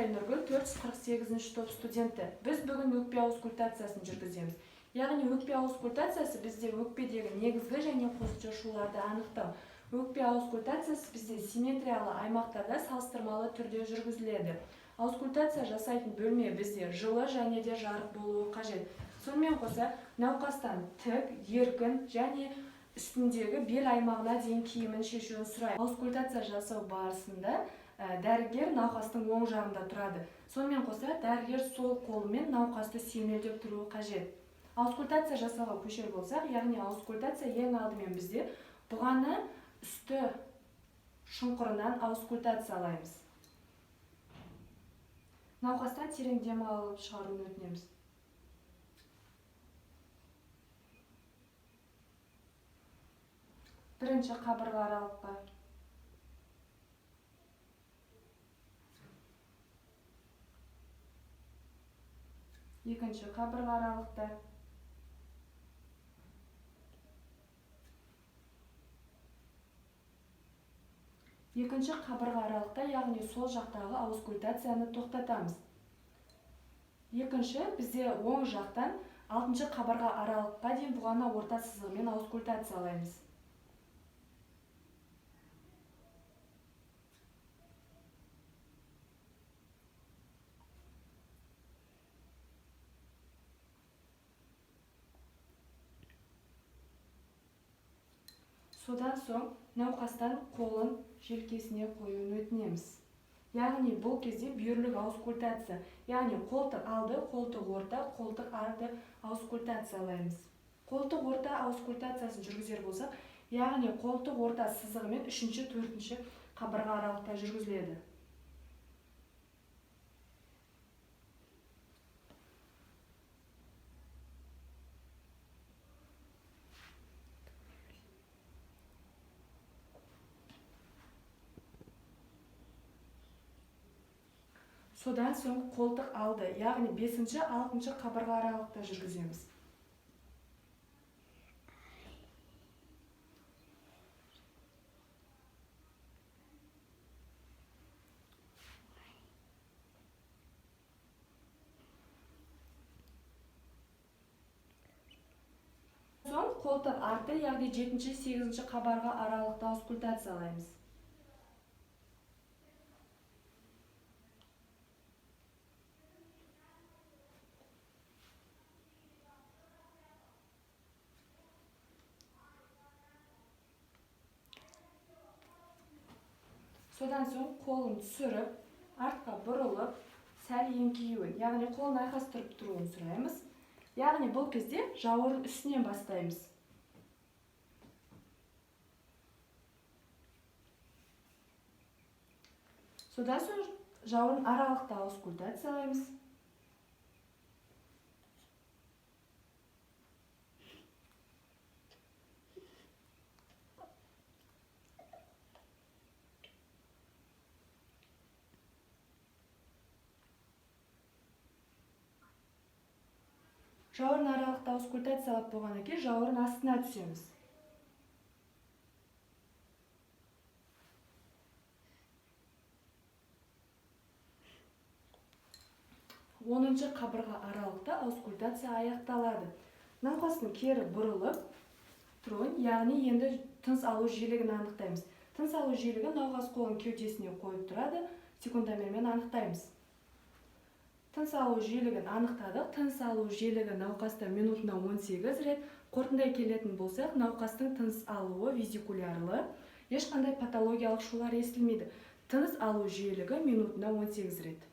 Шоңғай Нұргүл 448 топ студенті. Біз бүгін өкпе аускультациясын жүргіземіз. Яғни өкпе аускультациясы бізде өкпедегі негізгі және қосымша шуларды анықтау. Өкпе аускультациясы бізде симметриялы аймақтарда салыстырмалы түрде жүргізіледі. Аускультация жасайтын бөлме бізде жылы және де жарық болуы қажет. Сонымен қоса, науқастан тік, еркін және үстіндегі бел аймағына дейін киімін шешуін сұрайды. Аускультация жасау барысында дәрігер науқастың оң жағында тұрады. Сонымен қоса, дәрігер сол қолымен науқасты сүйемелдеп тұруы қажет. Аускультация жасауға көшер болсақ, яғни аускультация ең алдымен бізде бұғаны үсті шұңқырынан аускультациялаймыз. Науқастан терең дем алып шығаруын өтінеміз. Бірінші қабырға аралыққа. Екінші қабырға аралықта. Екінші қабырға аралықта, яғни сол жақтағы аускультацияны тоқтатамыз. Екінші, бізде оң жақтан 6-шы қабырға аралыққа дейін бұғана орта сызығымен аускультациялаймыз. Содан соң науқастан қолын желкесіне қоюын өтінеміз. Яғни бұл кезде бүйірлік аускультация, яғни қолтық алды, қолтық орта, қолтық арды аускультациялаймыз. Қолтық орта аускультациясын жүргізер болсақ, яғни қолтық орта сызығымен 3-ші, 4-ші қабырға аралықта жүргізіледі. Содан соң қолтық алды, яғни 5-ші, 6-ші қабырға аралықта жүргіземіз. Соң қолтық арты, яғни 7-ші, 8-ші қабырға аралықта аускультациялаймыз. Содан соң қолын түсіріп, артқа бұрылып, сәл еңкеюін, яғни қолын айқастырып тұруын сұраймыз. Яғни бұл кезде жауырын үстінен бастаймыз. Содан соң жауырын аралықта аускультациялаймыз. Жауырын аралықта аускультациялап болғаннан кейін жауырын астына түсеміз. Оныншы қабырға аралықта аускультация аяқталады. Науқастың кері бұрылып тұруын, яғни енді тыныс алу жиілігін анықтаймыз. Тыныс алу жиілігі науқас қолын кеудесіне қойып тұрады, секундомермен анықтаймыз. Тыныс алу жиілігін анықтадық. Тыныс алу жиілігі науқаста минутына 18 рет. Қорытындай келетін болсақ, науқастың тыныс алуы визикулярлы, ешқандай патологиялық шулар естілмейді. Тыныс алу жиілігі минутына 18 рет.